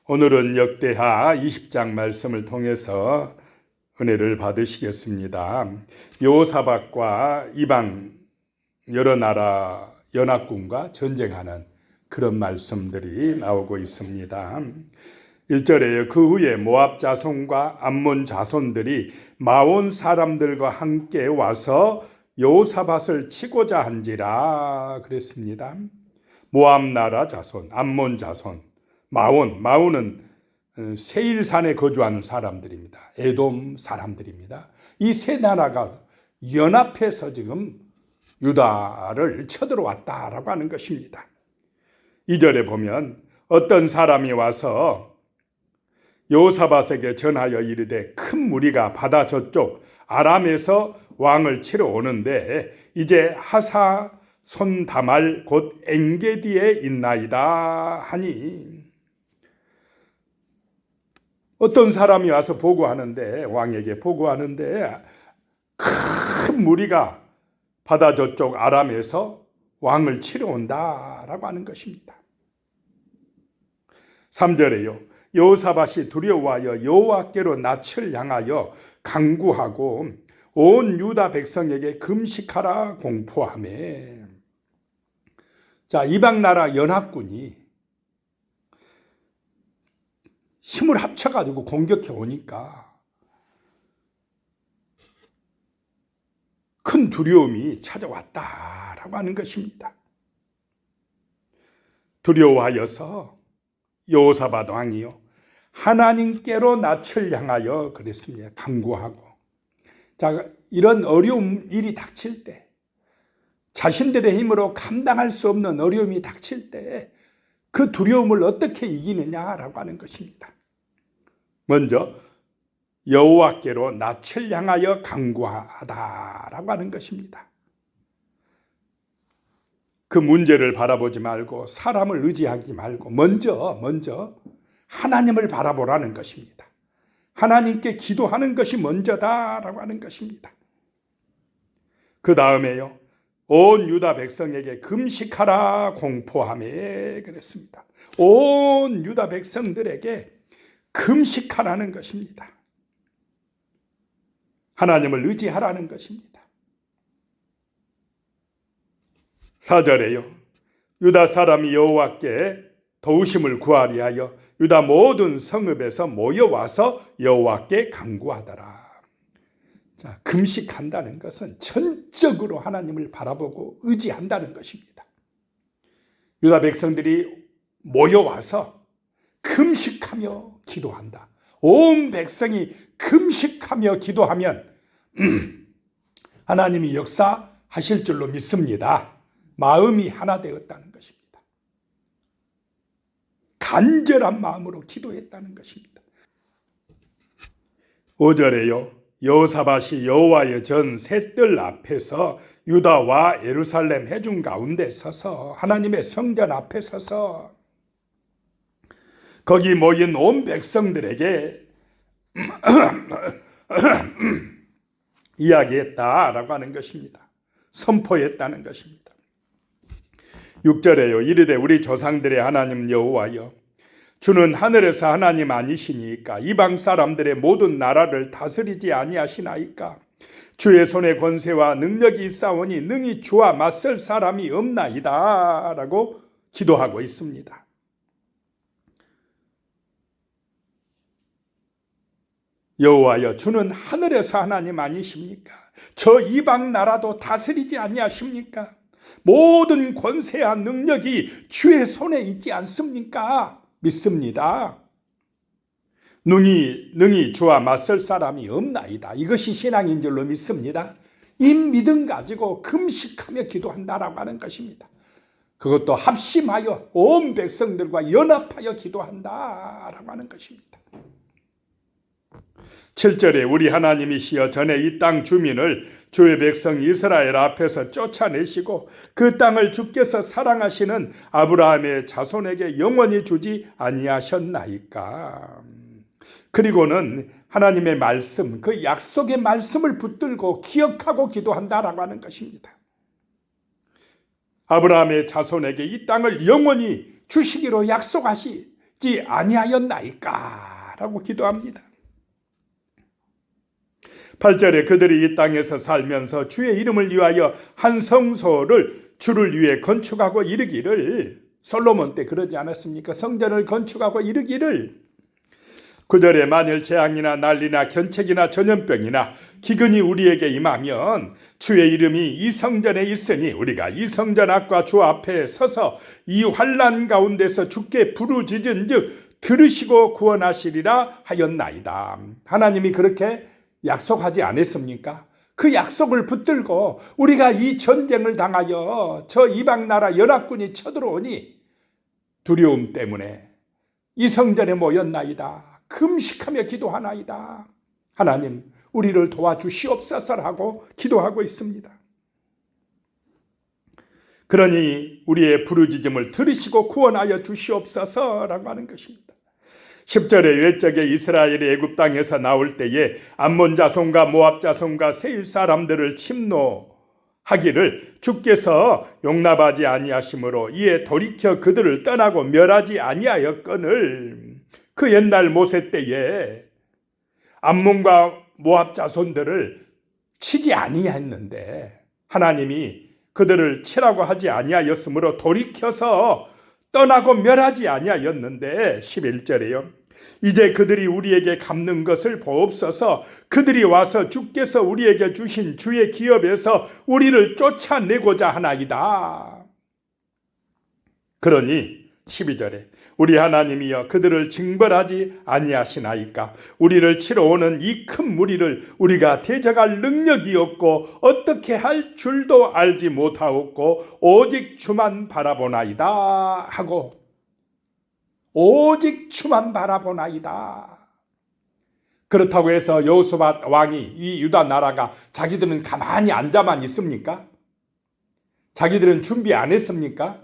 오늘은 역대하 20장 말씀을 통해서 은혜를 받으시겠습니다. 여호사밧과 이방 여러 나라 연합군과 전쟁하는 그런 말씀들이 나오고 있습니다. 1절에 그 후에 모압 자손과 암몬 자손들이 마온 사람들과 함께 와서 여호사밧을 치고자 한지라 그랬습니다. 모압 나라 자손, 암몬 자손, 마온은 세일산에 거주하는 사람들입니다. 에돔 사람들입니다. 이 세 나라가 연합해서 지금 유다를 쳐들어왔다라고 하는 것입니다. 2절에 보면 어떤 사람이 와서 여호사밧에게 전하여 이르되 큰 무리가 바다 저쪽 아람에서 왕을 치러 오는데 이제 하사 손다말 곧 엔게디에 있나이다 하니, 어떤 사람이 와서 보고하는데, 왕에게 보고하는데 큰 무리가 바다 저쪽 아람에서 왕을 치러 온다라고 하는 것입니다. 3절에요. 여호사밧이 두려워하여 여호와께로 낯을 향하여 간구하고 온 유다 백성에게 금식하라 공포하매. 자, 이방 나라 연합군이 힘을 합쳐가지고 공격해 오니까 큰 두려움이 찾아왔다라고 하는 것입니다. 두려워하여서 여호사밧 왕이요 하나님께로 낯을 향하여 그랬습니다. 간구하고. 자, 이런 어려운 일이 닥칠 때, 자신들의 힘으로 감당할 수 없는 어려움이 닥칠 때 그 두려움을 어떻게 이기느냐라고 하는 것입니다. 먼저 여호와께로 낯을 향하여 간구하다라고 하는 것입니다. 그 문제를 바라보지 말고 사람을 의지하지 말고 먼저 하나님을 바라보라는 것입니다. 하나님께 기도하는 것이 먼저다라고 하는 것입니다. 그 다음에요. 온 유다 백성에게 금식하라 공포하매 그랬습니다. 온 유다 백성들에게 금식하라는 것입니다. 하나님을 의지하라는 것입니다. 4절에요. 유다 사람이 여호와께 도우심을 구하리 하여 유다 모든 성읍에서 모여와서 여호와께 간구하더라. 자, 금식한다는 것은 전적으로 하나님을 바라보고 의지한다는 것입니다. 유다 백성들이 모여와서 금식하며 기도한다. 온 백성이 금식하며 기도하면 하나님이 역사하실 줄로 믿습니다. 마음이 하나 되었다는 것입니다. 간절한 마음으로 기도했다는 것입니다. 5절에요. 여호사밧이 여호와의 전 셋들 앞에서 유다와 예루살렘 회중 가운데 서서 하나님의 성전 앞에 서서 거기 모인 온 백성들에게 이야기했다라고 하는 것입니다. 선포했다는 것입니다. 6절에요. 이르되 우리 조상들의 하나님 여호와여, 주는 하늘에서 하나님 아니시니까 이방 사람들의 모든 나라를 다스리지 아니하시나이까. 주의 손에 권세와 능력이 있사오니 능히 주와 맞설 사람이 없나이다 라고 기도하고 있습니다. 여호와여, 주는 하늘에서 하나님 아니십니까? 저 이방 나라도 다스리지 아니하십니까? 모든 권세와 능력이 주의 손에 있지 않습니까? 믿습니다. 능히 주와 맞설 사람이 없나이다. 이것이 신앙인 줄로 믿습니다. 이 믿음 가지고 금식하며 기도한다라고 하는 것입니다. 그것도 합심하여 온 백성들과 연합하여 기도한다라고 하는 것입니다. 7절에 우리 하나님이시여 전에 이 땅 주민을 주의 백성 이스라엘 앞에서 쫓아내시고 그 땅을 주께서 사랑하시는 아브라함의 자손에게 영원히 주지 아니하셨나이까. 그리고는 하나님의 말씀, 그 약속의 말씀을 붙들고 기억하고 기도한다라고 하는 것입니다. 아브라함의 자손에게 이 땅을 영원히 주시기로 주시지 아니하였나이까? 라고 기도합니다. 8절에 그들이 이 땅에서 살면서 주의 이름을 위하여 한 성소를 주를 위해 건축하고 이르기를, 솔로몬 때 그러지 않았습니까? 성전을 건축하고 이르기를 9절에 만일 재앙이나 난리나 견책이나 전염병이나 기근이 우리에게 임하면 주의 이름이 이 성전에 있으니 우리가 이 성전 앞과 주 앞에 서서 이 환난 가운데서 주께 부르짖은 즉 들으시고 구원하시리라 하였나이다. 하나님이 그렇게 약속하지 않았습니까? 그 약속을 붙들고 우리가 이 전쟁을 당하여 저 이방 나라 연합군이 쳐들어오니 두려움 때문에 이 성전에 모였나이다. 금식하며 기도하나이다. 하나님 우리를 도와주시옵소서라고 기도하고 있습니다. 그러니 우리의 부르짖음을 들으시고 구원하여 주시옵소서라고 하는 것입니다. 10절에 외적에 이스라엘이 애굽 땅에서 나올 때에 암몬 자손과 모압 자손과 세일 사람들을 침노하기를 주께서 용납하지 아니하심으로 이에 돌이켜 그들을 떠나고 멸하지 아니하였거늘 그 옛날 모세 때에 암몬과 모압 자손들을 치지 아니했는데 하나님이 그들을 치라고 하지 아니하였으므로 돌이켜서 떠나고 멸하지 아니하였는데 11절에요. 이제 그들이 우리에게 갚는 것을 보옵소서. 그들이 와서 주께서 우리에게 주신 주의 기업에서 우리를 쫓아내고자 하나이다. 그러니 12절에 우리 하나님이여 그들을 징벌하지 아니하시나이까? 우리를 치러 오는 이 큰 무리를 우리가 대적할 능력이 없고 어떻게 할 줄도 알지 못하옵고 오직 주만 바라보나이다 하고 오직 주만 바라보나이다. 그렇다고 해서 여호수아 왕이 이 유다 나라가 자기들은 가만히 앉아만 있습니까? 자기들은 준비 안 했습니까?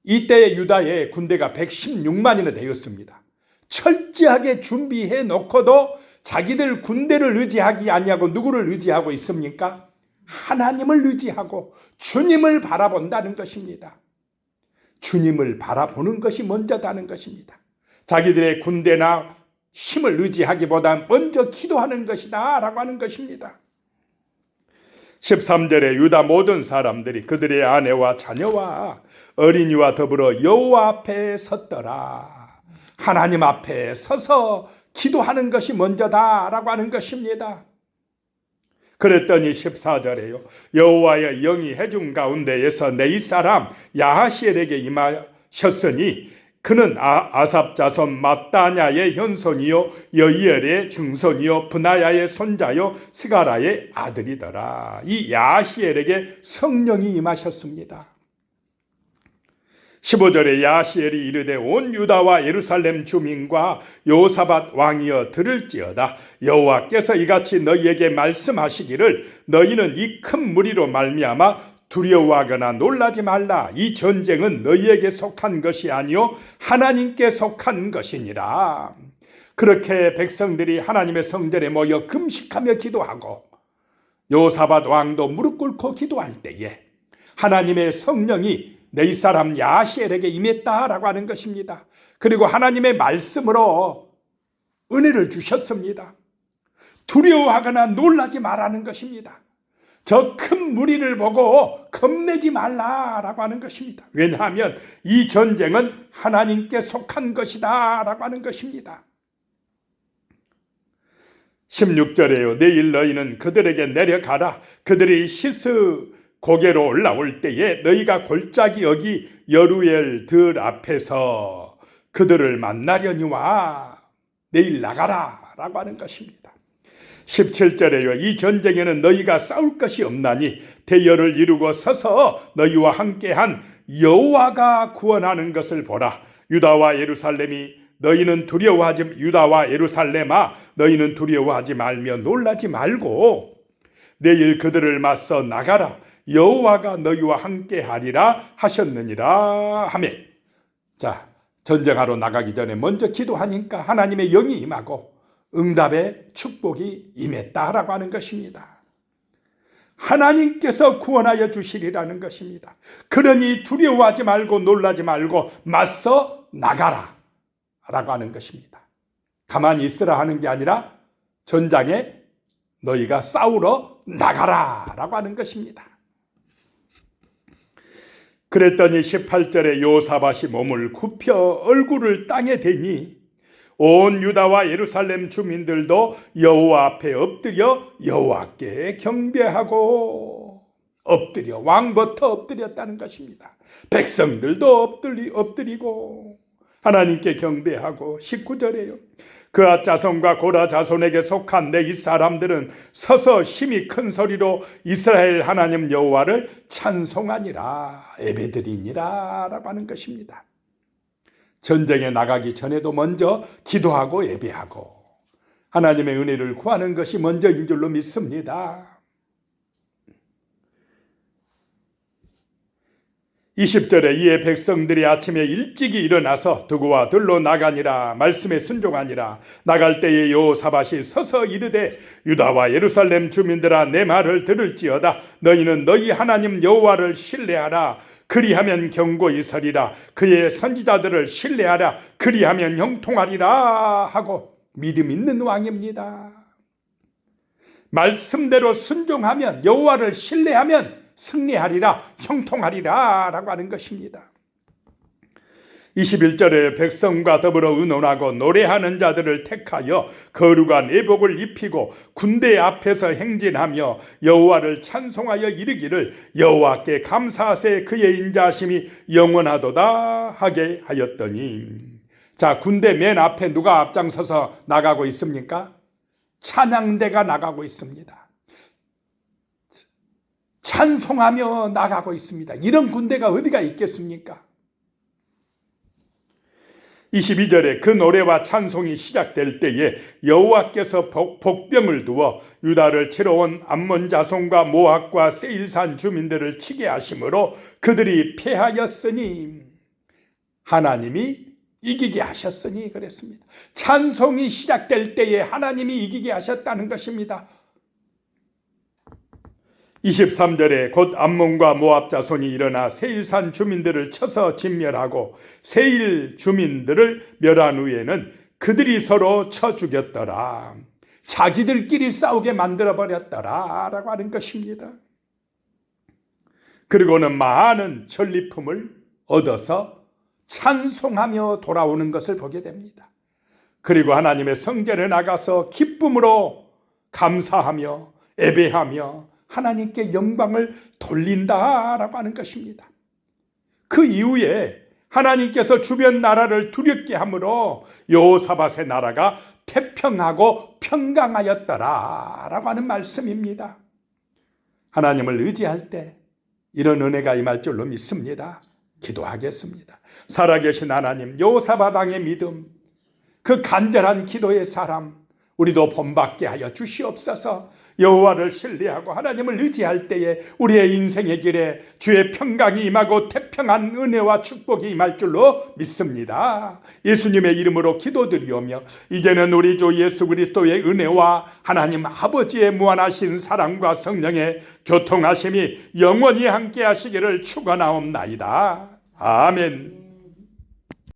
이때 유다의 군대가 116만이나 되었습니다. 철저하게 준비해 놓고도 자기들 군대를 의지하기 아니하고 누구를 의지하고 있습니까? 하나님을 의지하고 주님을 바라본다는 것입니다. 주님을 바라보는 것이 먼저다는 것입니다. 자기들의 군대나 힘을 의지하기보다 먼저 기도하는 것이다 라고 하는 것입니다. 13절에 유다 모든 사람들이 그들의 아내와 자녀와 어린이와 더불어 여호와 앞에 섰더라. 하나님 앞에 서서 기도하는 것이 먼저다라고 하는 것입니다. 그랬더니 14절에요. 여호와의 영이 회중 가운데에서 네 사람 야하시엘에게 임하셨으니 그는 아삽 자손 마따냐의 현손이요 여이엘의 증손이요 브나야의 손자요 스가라의 아들이더라. 이 야하시엘에게 성령이 임하셨습니다. 15절에 야하시엘이 이르되 온 유다와 예루살렘 주민과 여호사밧 왕이여 들을지어다. 여호와께서 이같이 너희에게 말씀하시기를 너희는 이 큰 무리로 말미암아 두려워하거나 놀라지 말라. 이 전쟁은 너희에게 속한 것이 아니요 하나님께 속한 것이니라. 그렇게 백성들이 하나님의 성전에 모여 금식하며 기도하고 여호사밧 왕도 무릎 꿇고 기도할 때에 하나님의 성령이 네 사람 야하시엘에게 임했다라고 하는 것입니다. 그리고 하나님의 말씀으로 은혜를 주셨습니다. 두려워하거나 놀라지 말라는 것입니다. 저 큰 무리를 보고 겁내지 말라라고 하는 것입니다. 왜냐하면 이 전쟁은 하나님께 속한 것이다 라고 하는 것입니다. 16절에요. 내일 너희는 그들에게 내려가라. 그들이 시스 고개로 올라올 때에 너희가 골짜기 여기 여루엘 들 앞에서 그들을 만나려니와 내일 나가라 라고 하는 것입니다. 17절에요. 이 전쟁에는 너희가 싸울 것이 없나니 대열을 이루고 서서 너희와 함께한 여호와가 구원하는 것을 보라. 유다와 예루살렘아 너희는 두려워하지 말며 놀라지 말고 내일 그들을 맞서 나가라. 여호와가 너희와 함께하리라 하셨느니라 하며, 자, 전쟁하러 나가기 전에 먼저 기도하니까 하나님의 영이 임하고 응답의 축복이 임했다라고 하는 것입니다. 하나님께서 구원하여 주시리라는 것입니다. 그러니 두려워하지 말고 놀라지 말고 맞서 나가라 라고 하는 것입니다. 가만히 있으라 하는 게 아니라 전장에 너희가 싸우러 나가라 라고 하는 것입니다. 그랬더니 18절에 요사밧이 몸을 굽혀 얼굴을 땅에 대니 온 유다와 예루살렘 주민들도 여호와 앞에 엎드려 여호와께 경배하고, 엎드려 왕부터 엎드렸다는 것입니다. 백성들도 엎드리고 하나님께 경배하고, 19절에요. 그앗 자손과 고라 자손에게 속한 내 이 사람들은 서서 심히 큰 소리로 이스라엘 하나님 여호와를 찬송하니라, 예배드리니라 라고 하는 것입니다. 전쟁에 나가기 전에도 먼저 기도하고 예배하고 하나님의 은혜를 구하는 것이 먼저인 줄로 믿습니다. 20절에 이에 백성들이 아침에 일찍이 일어나서 두구와 들로 나가니라, 말씀에 순종하니라. 나갈 때에 여호사밧이 서서 이르되 유다와 예루살렘 주민들아, 내 말을 들을지어다. 너희는 너희 하나님 여호와를 신뢰하라. 그리하면 경고히 서리라. 그의 선지자들을 신뢰하라. 그리하면 형통하리라 하고, 믿음 있는 왕입니다. 말씀대로 순종하면, 여호와를 신뢰하면 승리하리라, 형통하리라 라고 하는 것입니다. 21절에 백성과 더불어 의논하고 노래하는 자들을 택하여 거룩한 예복을 입히고 군대 앞에서 행진하며 여호와를 찬송하여 이르기를 여호와께 감사하세, 그의 인자하심이 영원하도다 하게 하였더니. 자, 군대 맨 앞에 누가 앞장서서 나가고 있습니까? 찬양대가 나가고 있습니다. 찬송하며 나가고 있습니다. 이런 군대가 어디가 있겠습니까? 22절에 그 노래와 찬송이 시작될 때에 여호와께서 복병을 두어 유다를 치러 온 암몬 자손과 모압과 세일산 주민들을 치게 하심으로 그들이 패하였으니, 하나님이 이기게 하셨으니 그랬습니다. 찬송이 시작될 때에 하나님이 이기게 하셨다는 것입니다. 23절에 곧 암몬과 모압 자손이 일어나 세일산 주민들을 쳐서 진멸하고 세일 주민들을 멸한 후에는 그들이 서로 쳐 죽였더라. 자기들끼리 싸우게 만들어버렸더라 라고 하는 것입니다. 그리고는 많은 전리품을 얻어서 찬송하며 돌아오는 것을 보게 됩니다. 그리고 하나님의 성전에 나가서 기쁨으로 감사하며 예배하며 하나님께 영광을 돌린다라고 하는 것입니다. 그 이후에 하나님께서 주변 나라를 두렵게 함으로 여호사밧의 나라가 태평하고 평강하였더라라고 하는 말씀입니다. 하나님을 의지할 때 이런 은혜가 임할 줄로 믿습니다. 기도하겠습니다. 살아계신 하나님, 여호사밧 왕의 믿음, 그 간절한 기도의 사람 우리도 본받게 하여 주시옵소서. 여호와를 신뢰하고 하나님을 의지할 때에 우리의 인생의 길에 주의 평강이 임하고 태평한 은혜와 축복이 임할 줄로 믿습니다. 예수님의 이름으로 기도드리오며 이제는 우리 주 예수 그리스도의 은혜와 하나님 아버지의 무한하신 사랑과 성령의 교통하심이 영원히 함께 하시기를 축원하옵나이다. 아멘.